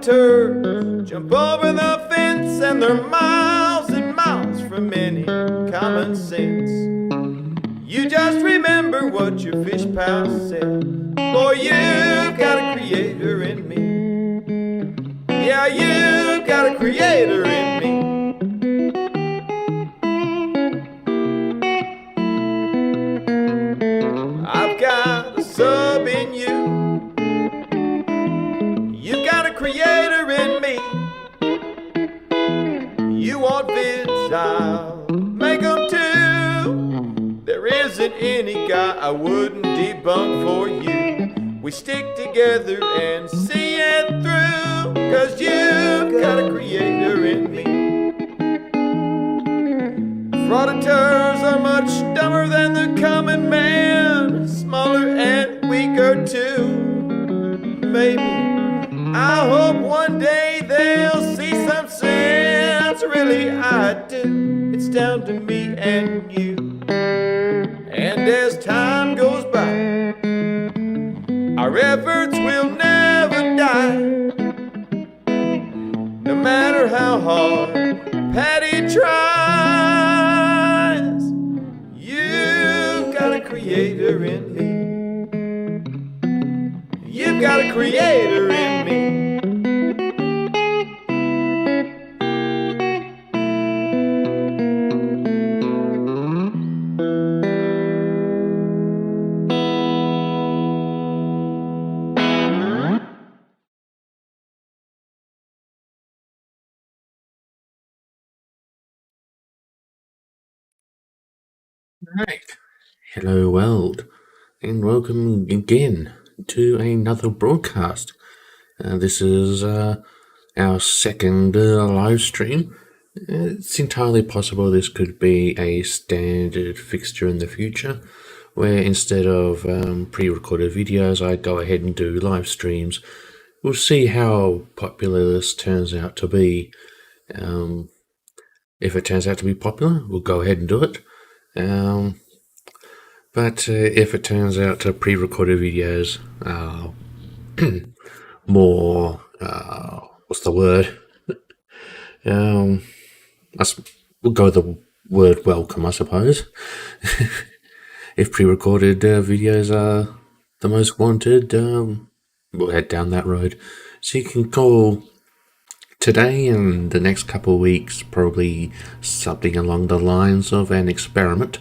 frauditeurs jump over the fence, and they're miles and miles from any common sense. You just remember what your fish pal said. Boy, you've got a creator in me. Yeah, you've got a creator in me. I've got a sub in you. You've got a creator in me. You want vids, I'll make them too. There isn't any guy I wouldn't debunk for you. We stick together and see it through, 'cause you've got a creator in me. Frauditeurs are much dumber than the common man, smaller and weaker too. Maybe, I hope one day they'll see some sense. Really, I do. It's down to me and you. And as time goes by, our efforts will never die. No matter how hard Patty tries, you've got a creator in me. You've got a creator in me. Right. Hello, world, and welcome again to another broadcast. This is our second live stream. It's entirely possible this could be a standard fixture in the future, where instead of pre-recorded videos, I go ahead and do live streams. We'll see how popular this turns out to be. If it turns out to be popular, we'll go ahead and do it. But if it turns out to pre-recorded videos, more, what's the word? We'll go with the word welcome, I suppose. If pre-recorded videos are the most wanted, we'll head down that road. So you can call today and the next couple of weeks probably something along the lines of an experiment,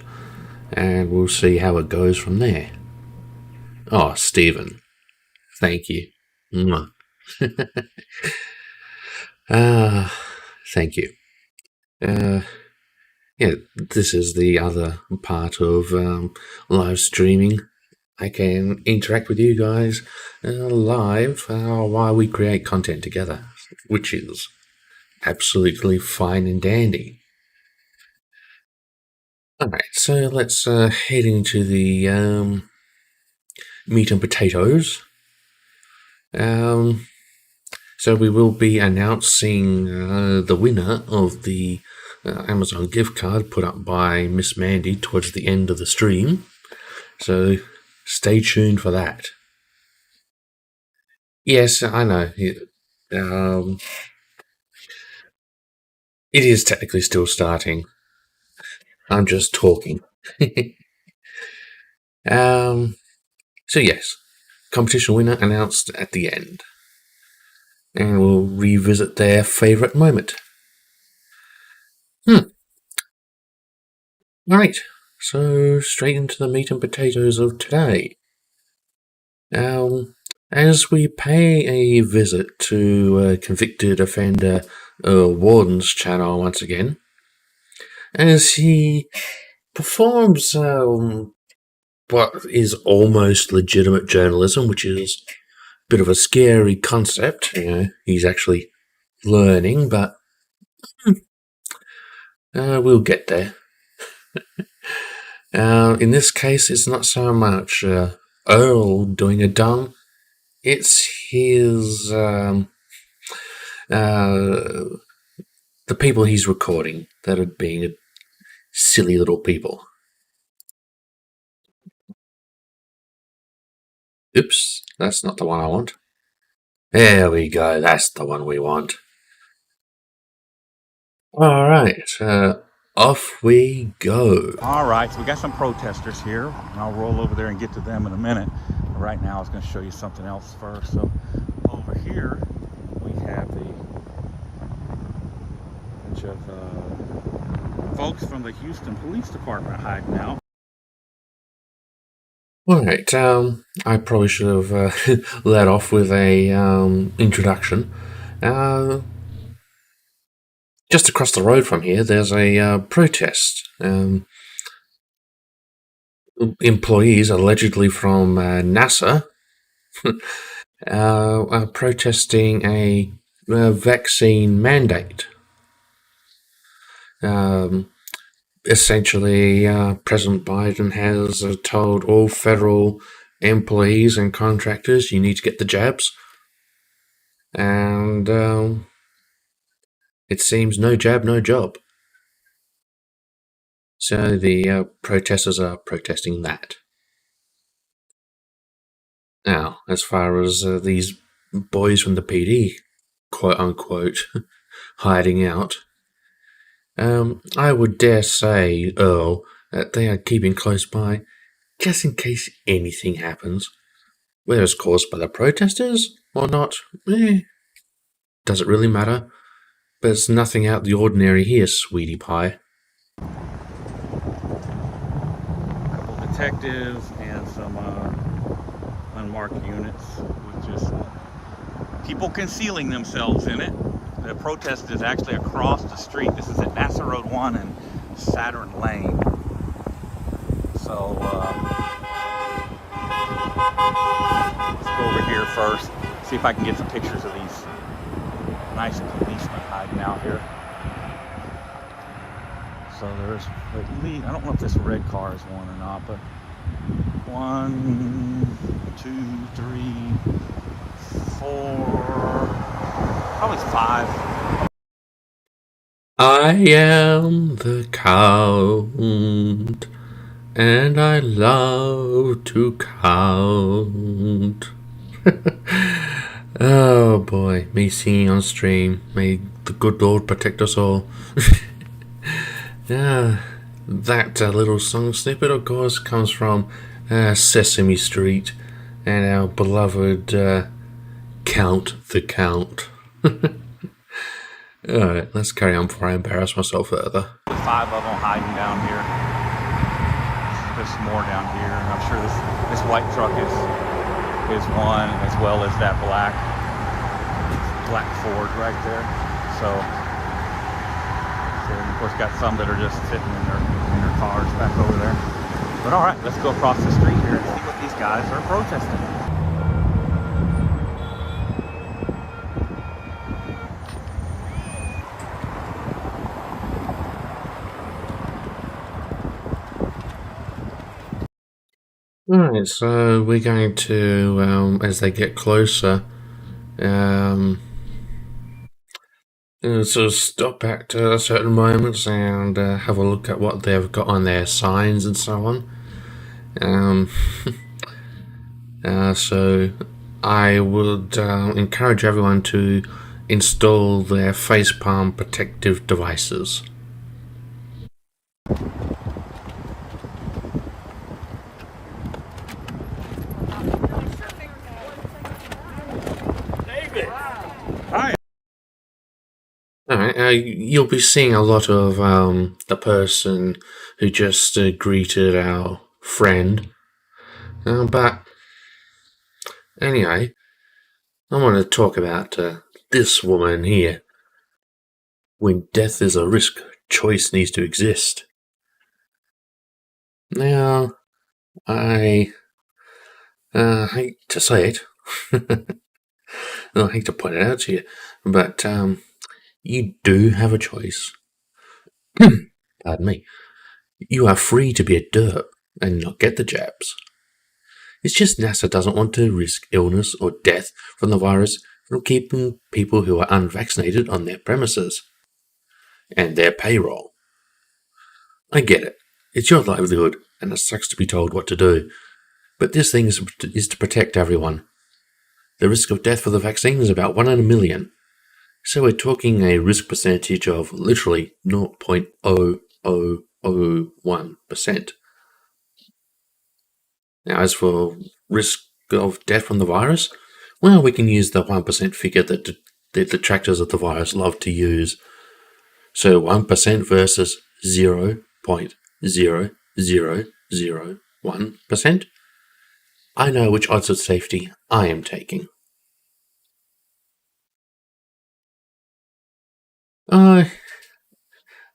and we'll see how it goes from there. Oh, Stephen, thank you. Thank you. Yeah, this is the other part of live streaming. I can interact with you guys live while we create content together, which is absolutely fine and dandy. Alright, so let's head into the meat and potatoes. So we will be announcing the winner of the Amazon gift card put up by Miss Mandy towards the end of the stream. So stay tuned for that. Yes, I know. It is technically still starting. I'm just talking. So yes, competition winner announced at the end. And we'll revisit their favourite moment. Right, so straight into the meat and potatoes of today. As we pay a visit to convicted offender Warden's channel once again, as he performs what is almost legitimate journalism, which is a bit of a scary concept. He's actually learning, but we'll get there. In this case, it's not so much Earl doing a dumb, it's his the people he's recording that are being silly little people. Oops, that's not the one I want. There we go. That's the one we want. All right. Off we go. All right, so we got some protesters here, and I'll roll over there and get to them in a minute. But right now, I was going to show you something else first. So over here, we have the bunch of folks from the Houston Police Department hiding out. All right. I probably should have led off with a introduction. Just across the road from here, there's a protest. Employees, allegedly from NASA, are protesting a vaccine mandate. Essentially, President Biden has told all federal employees and contractors, you need to get the jabs. And it seems no jab, no job. So the protesters are protesting that. Now, as far as these boys from the PD, quote unquote, hiding out, I would dare say, Earl, that they are keeping close by just in case anything happens. Whether it's caused by the protesters or not, does it really matter? But it's nothing out of the ordinary here, sweetie pie. A couple of detectives and some unmarked units with just people concealing themselves in it. The protest is actually across the street. This is at NASA Road 1 and Saturn Lane. So let's go over here first, see if I can get some pictures of these nice policemen hiding out here. So there's at least, I don't know if this red car is one or not, but 1, 2, 3, 4, probably 5. I am the Count, and I love to count. Oh boy, me singing on stream. May the good Lord protect us all. That little song snippet, of course, comes from Sesame Street and our beloved Count the Count. Alright, let's carry on before I embarrass myself further. 5 of them hiding down here. There's some more down here, and I'm sure this white truck is one, as well as that black Ford right there. So of course got some that are just sitting in their cars back over there. But all right, let's go across the street here and see what these guys are protesting. Alright, so we're going to, as they get closer, sort of stop at certain moments and have a look at what they've got on their signs and so on. So I would encourage everyone to install their facepalm protective devices. Hi. Alright, you'll be seeing a lot of the person who just greeted our friend. But anyway, I want to talk about this woman here. When death is a risk, choice needs to exist. Now, I hate to say it. I hate to point it out to you, but you do have a choice. Pardon me. You are free to be a derp and not get the jabs. It's just NASA doesn't want to risk illness or death from the virus from keeping people who are unvaccinated on their premises and their payroll. I get it. It's your livelihood, and it sucks to be told what to do. But this thing is to protect everyone. the risk of death for the vaccine is about 1 in a million. So we're talking a risk percentage of literally 0.0001%. Now, as for risk of death from the virus, well, we can use the 1% figure that the detractors of the virus love to use. So 1% versus 0.0001%. I know which odds of safety I am taking.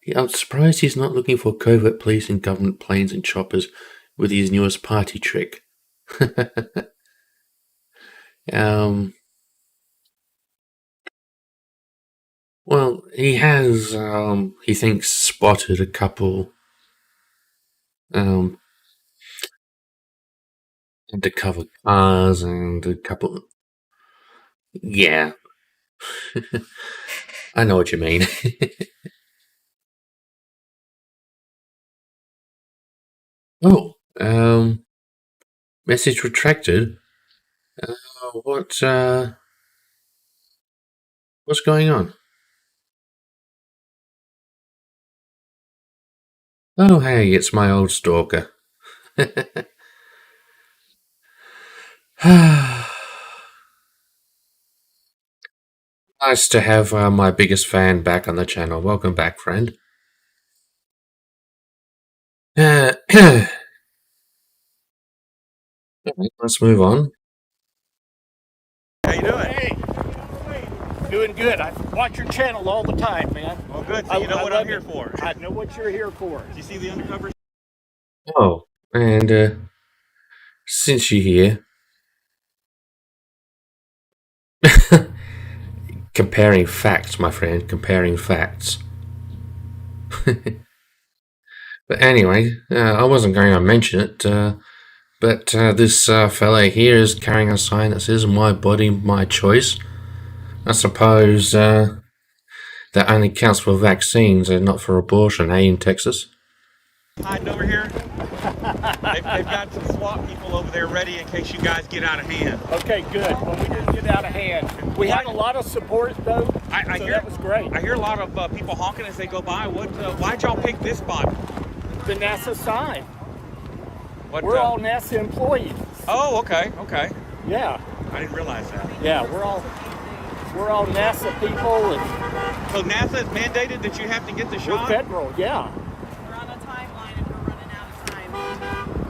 Yeah, I'm surprised he's not looking for covert police in government planes and choppers with his newest party trick. Well, he has, he thinks, spotted a couple, undercover cars and a couple. Yeah. I know what you mean. Oh, message retracted. What's going on? Oh, hey, it's my old stalker. Nice to have my biggest fan back on the channel. Welcome back, friend. Let's move on. How you doing? Hey, doing good. I watch your channel all the time, man. Well, good. So you know what I'm here for. I know what you're here for. Do you see the undercover? Oh, and since you're here, comparing facts, my friend, comparing facts. But anyway, I wasn't going to mention it, but this fella here is carrying a sign that says, "My body, my choice." I suppose that only counts for vaccines and not for abortion, eh, in Texas? Hiding over here. They've got some SWAT people over there ready in case you guys get out of hand. Okay, good. Well, we didn't get out of hand. We had a lot of support, though, I so hear, that was great. I hear a lot of people honking as they go by. Why'd y'all pick this spot? The NASA sign. What, We're all NASA employees. Oh, okay. Yeah, I didn't realize that. yeah. We're all NASA people, and So NASA has mandated that you have to get the we're shot? federal. Yeah. We're on a timeline and we're running out of time.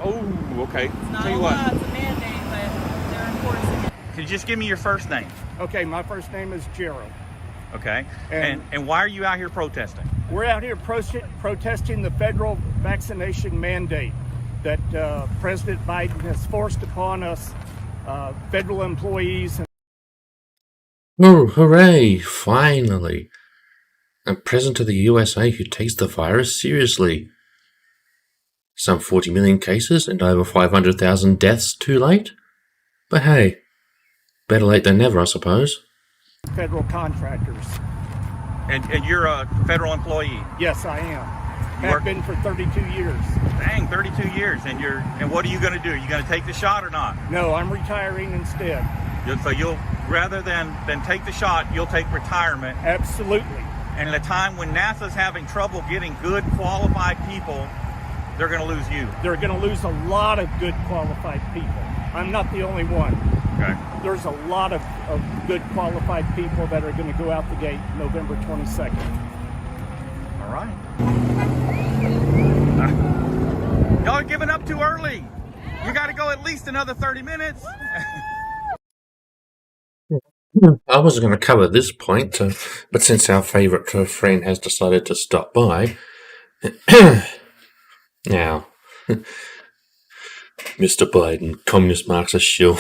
Oh, okay. It's not Tell you a what. law, it's a mandate, but they're enforcing it. Could you just give me your first name? Okay, my first name is Gerald. Okay. And- And why are you out here protesting? We're out here protesting the federal vaccination mandate that President Biden has forced upon us, federal employees. Oh, hooray! Finally! A president of the USA who takes the virus seriously. Some 40 million cases and over 500,000 deaths too late? But hey, better late than never, I suppose. Federal contractors. And you're a federal employee. Yes, I am. You work- Have been for 32 years. Dang, 32 years. And what are you going to do? Are you going to take the shot or not? No, I'm retiring instead. So you'll, rather than take the shot, you'll take retirement. Absolutely. And at a time when NASA's having trouble getting good qualified people, they're going to lose you. They're going to lose a lot of good qualified people. I'm not the only one. Okay. There's a lot of good qualified people that are going to go out the gate November 22nd. All right. Y'all are giving up too early. You got to go at least another 30 minutes. I wasn't going to cover this point, but since our favourite friend has decided to stop by, now, Mr. Biden, communist Marxist shill.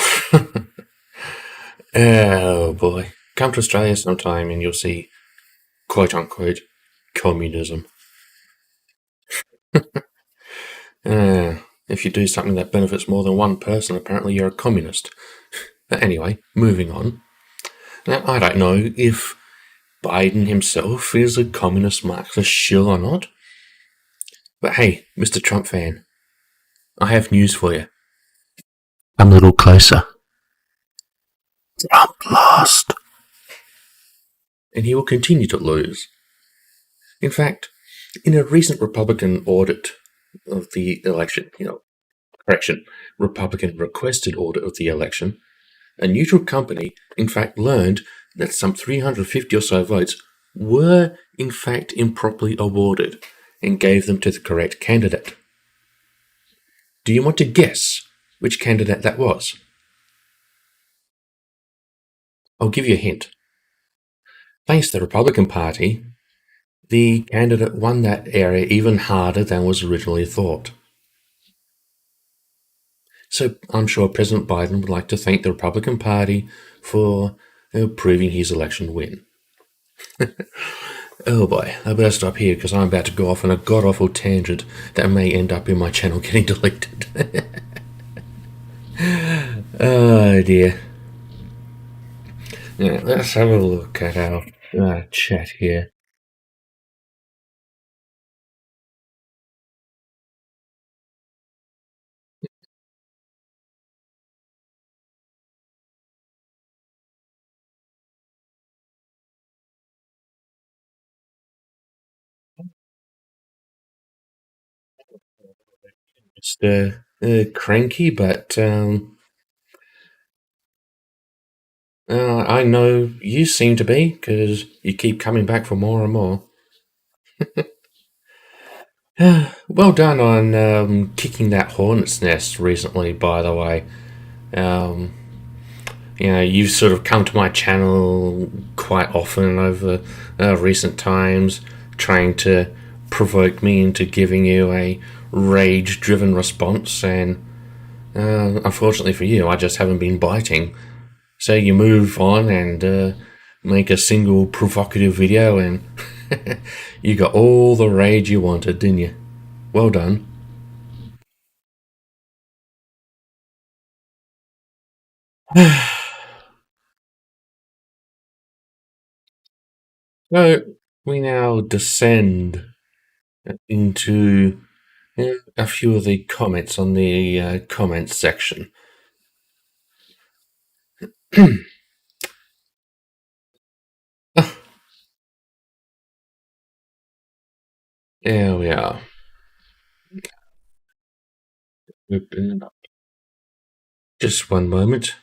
Oh boy, come to Australia sometime and you'll see, quote unquote, communism. If you do something that benefits more than one person, apparently you're a communist. But anyway, moving on. Now, I don't know if Biden himself is a communist Marxist shill or not. But hey, Mr. Trump fan, I have news for you. Come a little closer. Trump lost. And he will continue to lose. In fact, in a recent Republican audit of the election, Republican requested audit of the election, a neutral company, in fact, learned that some 350 or so votes were, in fact, improperly awarded and gave them to the correct candidate. Do you want to guess which candidate that was? I'll give you a hint. Thanks to the Republican Party, the candidate won that area even harder than was originally thought. So I'm sure President Biden would like to thank the Republican Party for proving his election win. Oh boy, I better stop here because I'm about to go off on a god-awful tangent that may end up in my channel getting deleted. Oh dear. Yeah, let's have a look at our chat here. Just cranky, but I know you seem to be because you keep coming back for more and more. Well done on kicking that hornet's nest recently, by the way. You've sort of come to my channel quite often over recent times, trying to provoke me into giving you a rage-driven response, and unfortunately for you, I just haven't been biting. So you move on and make a single provocative video, and you got all the rage you wanted, didn't you? Well done. So we now descend into a few of the comments on the comments section. There we are. Open it up. Just one moment.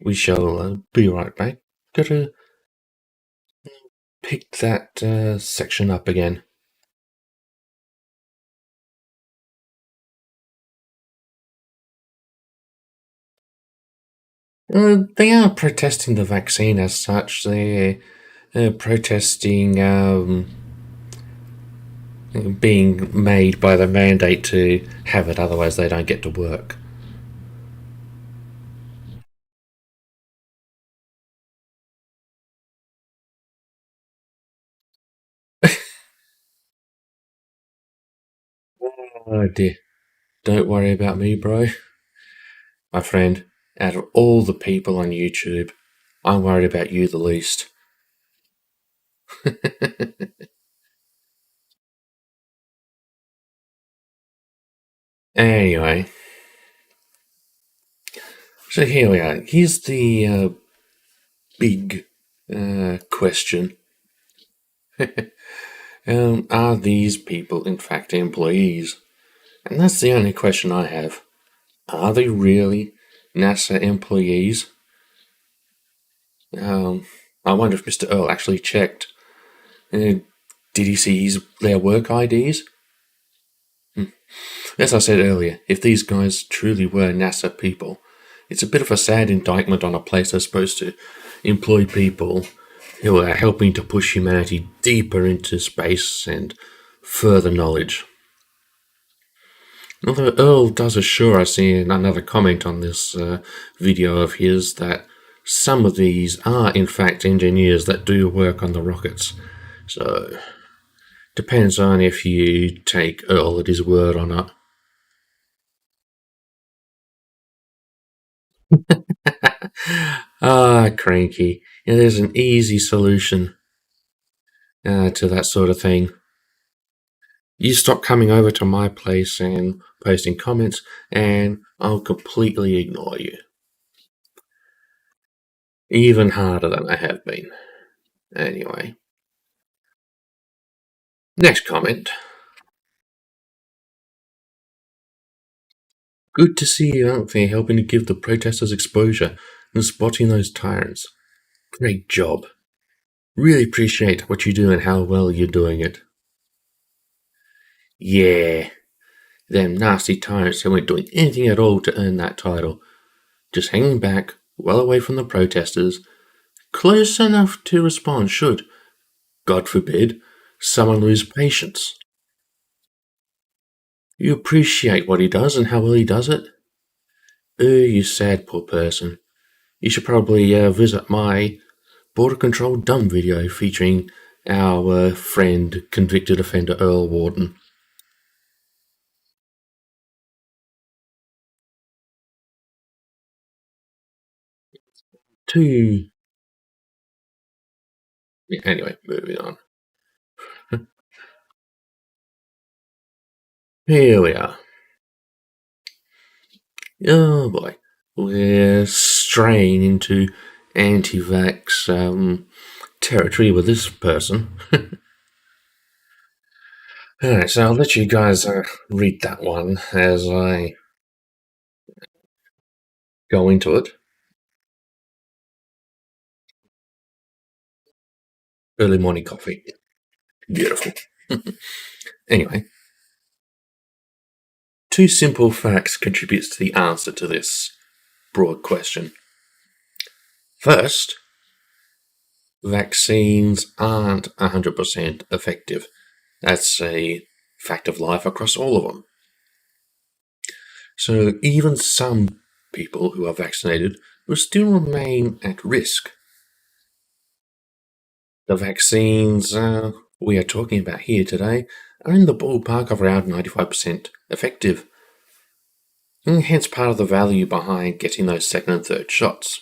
We shall be right back. Gotta pick that section up again. They are protesting the vaccine as such. They're protesting being made by the mandate to have it, otherwise they don't get to work. Oh dear. Don't worry about me, bro. My friend, out of all the people on YouTube, I'm worried about you the least. Anyway, so here we are. Here's the big question. Are these people, in fact, employees? And that's the only question I have. Are they really NASA employees? I wonder if Mr. Earl actually checked. Did he see their work IDs? As I said earlier, if these guys truly were NASA people, it's a bit of a sad indictment on a place that's supposed to employ people who are helping to push humanity deeper into space and further knowledge. Although Earl does assure us in another comment on this video of his that some of these are in fact engineers that do work on the rockets. So, depends on if you take Earl at his word or not. Cranky. There's an easy solution to that sort of thing. You stop coming over to my place and posting comments, and I'll completely ignore you. Even harder than I have been. Anyway. Next comment. Good to see you out there helping to give the protesters exposure and spotting those tyrants. Great job. Really appreciate what you do and how well you're doing it. Yeah, them nasty tyrants who weren't doing anything at all to earn that title. Just hanging back, well away from the protesters, close enough to respond should, God forbid, someone lose patience. You appreciate what he does and how well he does it? You sad poor person. You should probably visit my Border Control Dumb video featuring our friend, convicted offender Earl Warden. Anyway, moving on. Here we are. Oh boy. We're straying into anti-vax territory with this person. Alright, so I'll let you guys read that one as I go into it. Early morning coffee. Beautiful. Anyway. 2 simple facts contributes to the answer to this broad question. First, vaccines aren't 100% effective. That's a fact of life across all of them. So even some people who are vaccinated will still remain at risk. The vaccines we are talking about here today are in the ballpark of around 95% effective, and hence part of the value behind getting those second and third shots.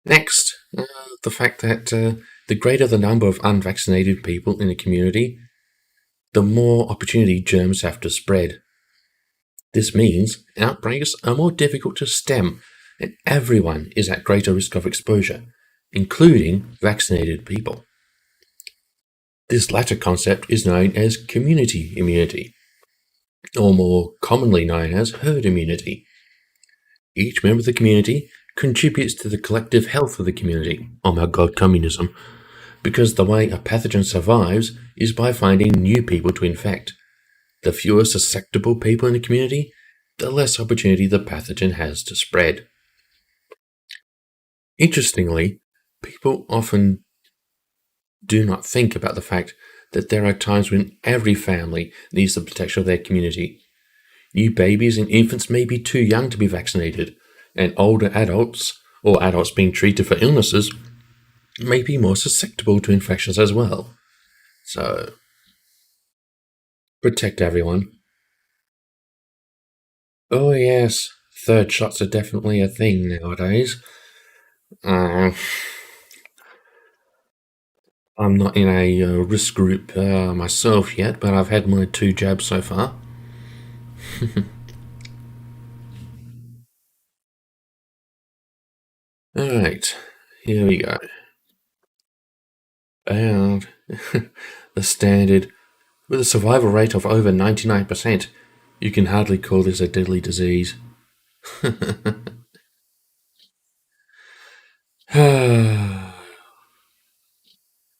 Next, the fact that the greater the number of unvaccinated people in a community, the more opportunity germs have to spread. This means outbreaks are more difficult to stem, and everyone is at greater risk of exposure, including vaccinated people. This latter concept is known as community immunity, or more commonly known as herd immunity. Each member of the community contributes to the collective health of the community. Oh my god, communism. Because the way a pathogen survives is by finding new people to infect. The fewer susceptible people in the community, the less opportunity the pathogen has to spread. Interestingly, people often do not think about the fact that there are times when every family needs the protection of their community. New babies and infants may be too young to be vaccinated, and older adults, or adults being treated for illnesses, may be more susceptible to infections as well. So, protect everyone. Oh yes, third shots are definitely a thing nowadays. I'm not in a risk group myself yet, but I've had my 2 jabs so far. Alright, here we go. And the standard, with a survival rate of over 99%, you can hardly call this a deadly disease.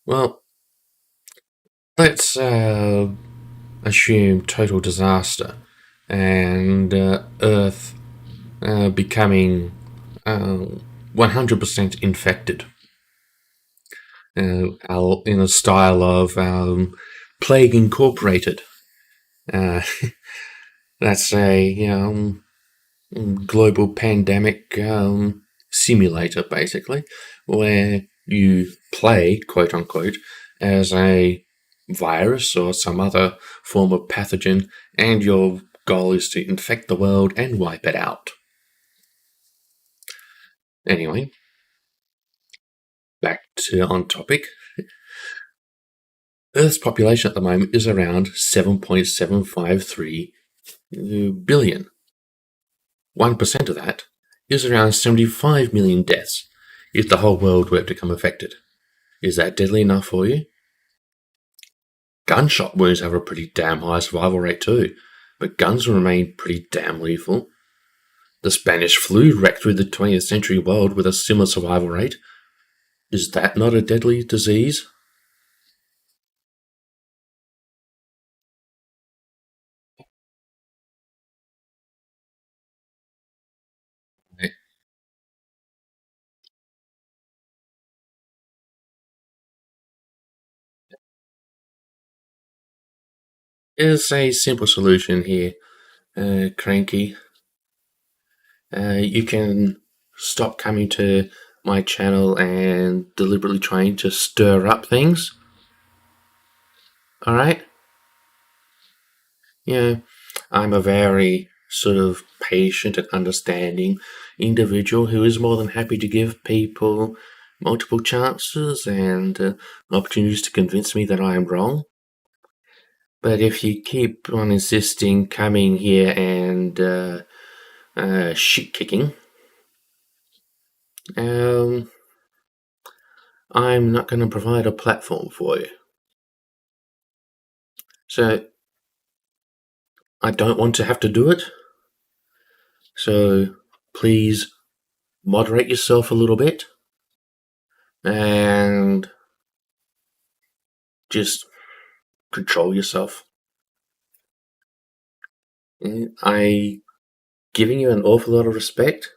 Well, let's assume total disaster and Earth becoming 100% infected in a style of Plague Incorporated. That's a global pandemic simulator, basically, where you play, quote unquote, as a virus or some other form of pathogen, and your goal is to infect the world and wipe it out. Anyway, back to on topic. Earth's population at the moment is around 7.753 billion. 1% of that is around 75 million deaths if the whole world were to become affected. Is that deadly enough for you? Gunshot wounds have a pretty damn high survival rate too, but guns remain pretty damn lethal. The Spanish flu wrecked through the 20th century world with a similar survival rate. Is that not a deadly disease? There's a simple solution here, Cranky. You can stop coming to my channel and deliberately trying to stir up things. Alright? Yeah, I'm a very sort of patient and understanding individual who is more than happy to give people multiple chances and opportunities to convince me that I am wrong. But if you keep on insisting coming here and shit kicking, I'm not going to provide a platform for you. So I don't want to have to do it. So please moderate yourself a little bit and just control yourself. I giving you an awful lot of respect.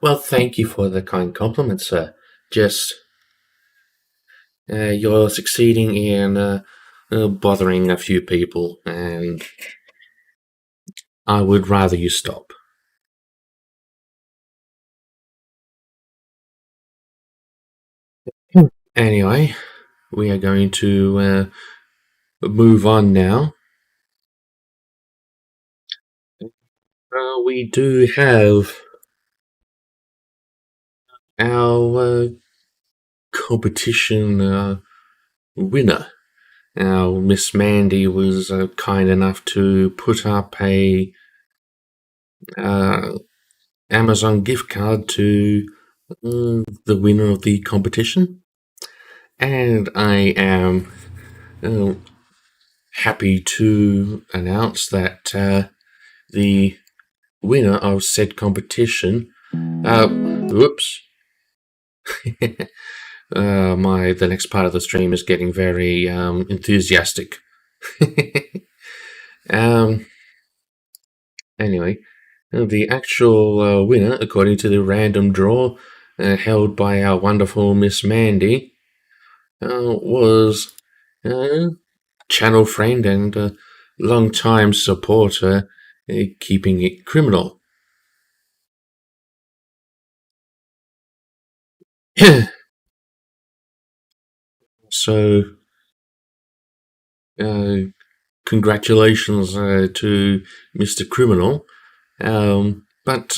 Well, thank you for the kind compliment, sir. Just you're succeeding in bothering a few people, and I would rather you stop. Anyway, we are going to move on now. We do have our competition winner. Our Miss Mandy was kind enough to put up a Amazon gift card to the winner of the competition, and I am happy to announce that the winner of said competition. Whoops. The next part of the stream is getting very enthusiastic. Anyway, the actual winner, according to the random draw held by our wonderful Miss Mandy, was channel friend and long-time supporter, Keeping It Criminal. So, congratulations to Mr. Criminal. But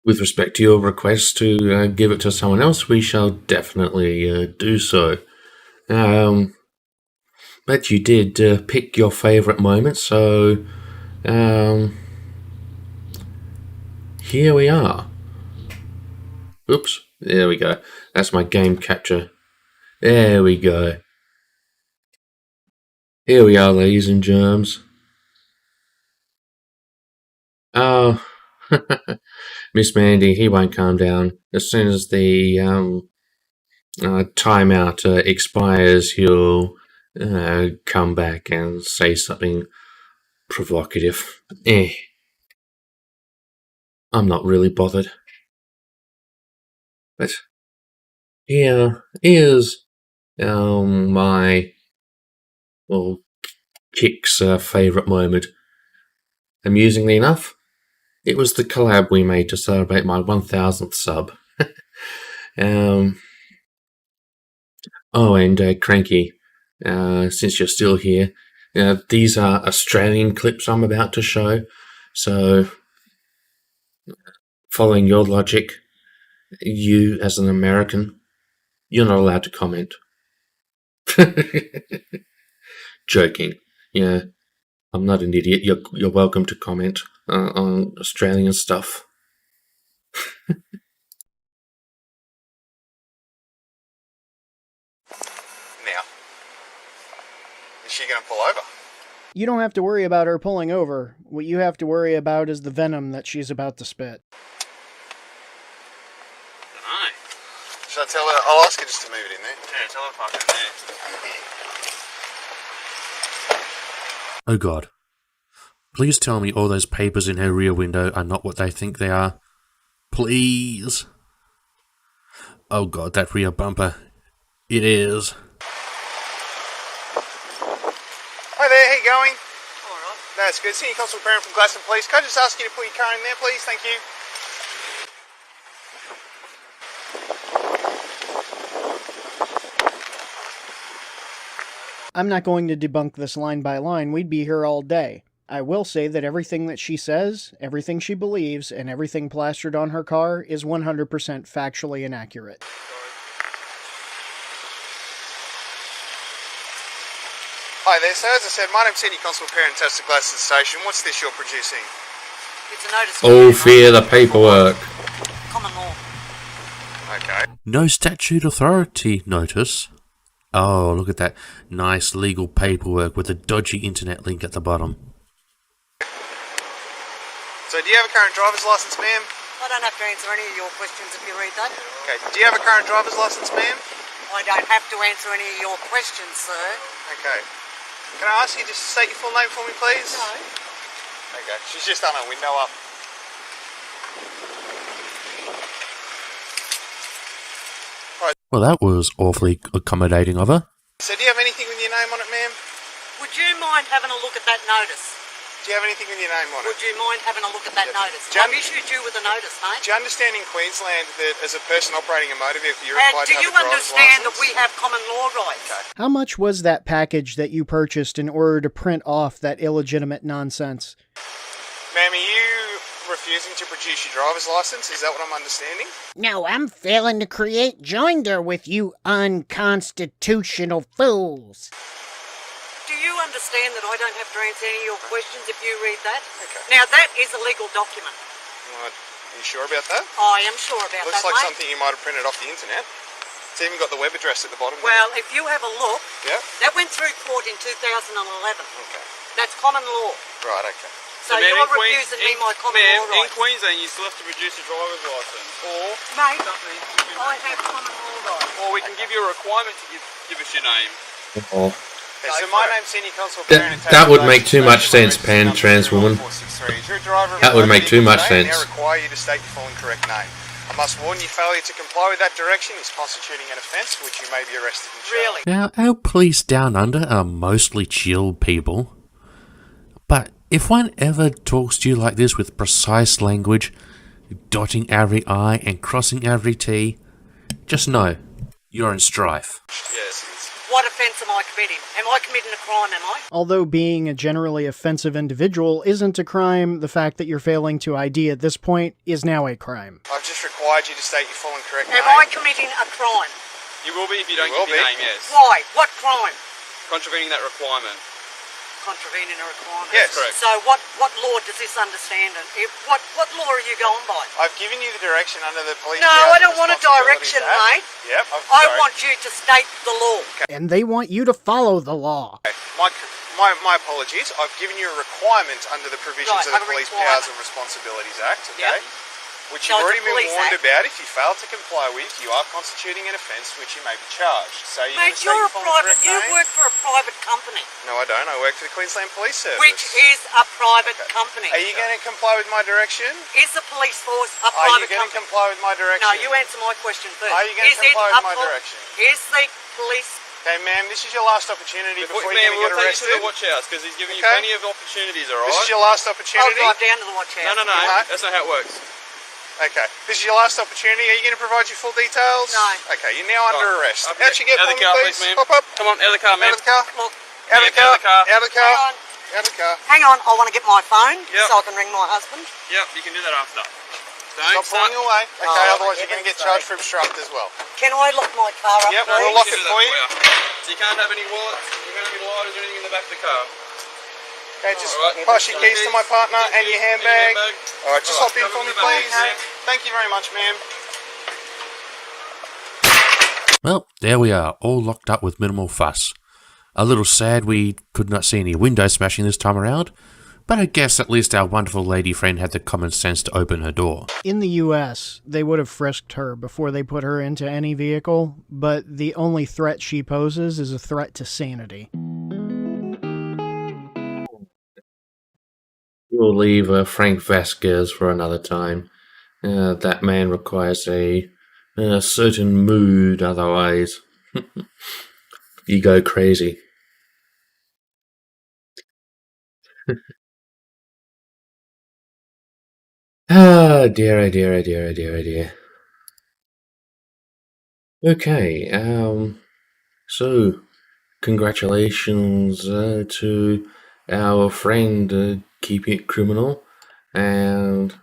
with respect to your request to give it to someone else, we shall definitely do so. But you did pick your favourite moment, so here we are. Oops, there we go. That's my game capture. There we go. Here we are, ladies and germs. Oh, Miss Mandy, he won't calm down. As soon as the timeout expires, he'll come back and say something provocative. I'm not really bothered. But here is my, well, Kick's favourite moment. Amusingly enough, it was the collab we made to celebrate my 1000th sub. Oh, and Cranky, since you're still here, these are Australian clips I'm about to show. So, following your logic, you as an American, you're not allowed to comment. Joking. Yeah. I'm not an idiot. You're welcome to comment on Australian stuff. Now, is she going to pull over? You don't have to worry about her pulling over. What you have to worry about is the venom that she's about to spit. Should I tell her? I'll ask her just to move it in there. Yeah, tell her to park it there. Oh God. Please tell me all those papers in her rear window are not what they think they are. Please. Oh God, that rear bumper. It is. Hi there, how you going? Alright. That's good. Senior Constable Parent from Glaston Police. Can I just ask you to put your car in there, please? Thank you. I'm not going to debunk this line by line. We'd be here all day. I will say that everything that she says, everything she believes, and everything plastered on her car is 100% factually inaccurate. Hi there, sir. As I said, my name's Senior Constable Parent Tester Glaston Station. What's this you're producing? It's a notice. Oh, fear the paperwork. Common law. Okay. No statute authority notice. Oh, look at that nice legal paperwork with a dodgy internet link at the bottom. So, do you have a current driver's license, ma'am? I don't have to answer any of your questions if you read that. Okay. Do you have a current driver's license, ma'am? I don't have to answer any of your questions, sir. Okay. Can I ask you just to state your full name for me, please? No. Okay. She's just done her window up. Well, that was awfully accommodating of her. So, do you have anything with your name on it, ma'am? Would you mind having a look at that notice? Do you have anything with your name on it? Would you mind having a look at that notice? Jan- I've issued you with a notice, mate. Do you understand in Queensland that as a person operating a motor vehicle, you're And required do to you have a driver's understand that license? we have common law rights? Okay. How much was that package that you purchased in order to print off that illegitimate nonsense? Ma'am, are you refusing to produce your driver's license? Is that what I'm understanding? No, I'm failing to create joinder with you unconstitutional fools. Do you understand that I don't have to answer any of your questions if you read that? Okay. Now, that is a legal document. Well, are you sure about that? I am sure about Looks that, like mate. something you might have printed off the internet. It's even got the web address at the bottom. Well, if you have a look, there. that went through court in 2011. Okay. That's common law. Right, okay. So you're refusing me my common law In rights. Queensland, you still have to produce a driver's license, or Mate, I have common law rights. we can give you a requirement to give us your name. Oh. Okay, so my name's Senior Constable That- Parent that would make too much sense, Pan, trans woman. That would make too much sense. I now require you to state your full and correct name. I must warn you, failure to comply with that direction is constituting an offence for which you may be arrested and charged. Really? Now, our police down under are mostly chill people. But if one ever talks to you like this with precise language, dotting every I and crossing every T, just know you're in strife. Yes, it is. What offence am I committing? Am I committing a crime, am I? Although being a generally offensive individual isn't a crime, the fact that you're failing to ID at this point is now a crime. I've just required you to state your full and correct name. Am I committing a crime? You will be if you don't You will give your be. name, yes. Why? What crime? Contravening that requirement. Contravening a requirement. Yes. Correct. So what law does this understand? What law are you going by? I've given you the direction under the police. No, Powers I don't and want a Responsibilities direction, Act. mate. Yep. I sorry. want you to state the law. And they want you to follow the law. My apologies. I've given you a requirement under the provisions Right, of a the Police requirement. Powers and Responsibilities Act, okay? Yep. Which So you've it's already a been police warned act. about. If you fail to comply with, you are constituting an offence which you may be charged. So you're Mate, going to state you're your a full and private. correct You name? work for a private company, No, I don't. I work for the Queensland Police Service. which is a private company. Are you going to comply with my direction? Is the police force a Are you private going to company? comply with my direction? No, you answer my question first. Are you going to Is it comply a with my direction? Is the police? Okay, ma'am, this is your last opportunity before you're Man, going to we'll get take you to arrested. the watch house because he's giving you Okay. plenty of opportunities, This alright? is your last I'll opportunity. drive down to the watch house. No, Uh-huh. that's not how it works. Okay, this is your last opportunity. Are you going to provide your full details? No. Okay, you're now under Right. arrest. Up How'd here. you get Out for of me, the car, please? please, ma'am. Hop up. Come on, out of the car, Out man. of the car. Look, Out of the Ma'am, car. out of the car. Out of the car. hang on. Out of the car. Hang on. I want to get my phone Yep. so I can ring my husband. Yep, you can do that after. Stop pulling away. Okay, Oh, otherwise for you're going to get heaven's charged for obstruct as well. Can I lock my car up, Yep, please? we'll lock We can it do for that you. So you can't have any wallets, you can't have any lighters or anything in the back of the car. Okay, just pass your keys to my partner and your handbag. Alright, just hop in for me, please. Thank you very much, ma'am. Well, there we are, all locked up with minimal fuss. A little sad we could not see any window smashing this time around, but I guess at least our wonderful lady friend had the common sense to open her door. In the US, they would have frisked her before they put her into any vehicle, but the only threat she poses is a threat to sanity. We'll leave Frank Vasquez for another time. That man requires a certain mood, otherwise you go crazy. Ah, dear, oh dear, oh dear, oh dear, oh dear. Okay, so congratulations to our friend Keeping It Criminal, and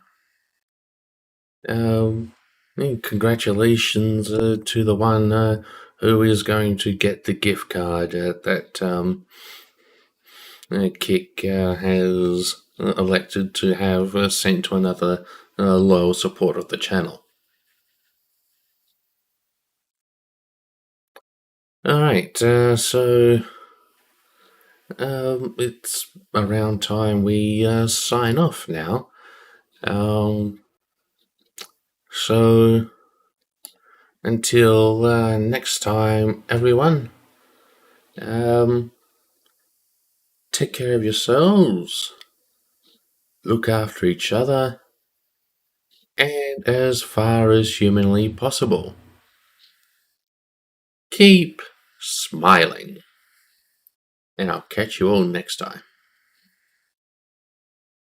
congratulations to the one who is going to get the gift card that Kick has elected to have sent to another loyal supporter of the channel. Alright, so it's around time we sign off now. So until next time, everyone, take care of yourselves, look after each other, and as far as humanly possible, keep smiling. And I'll catch you all next time.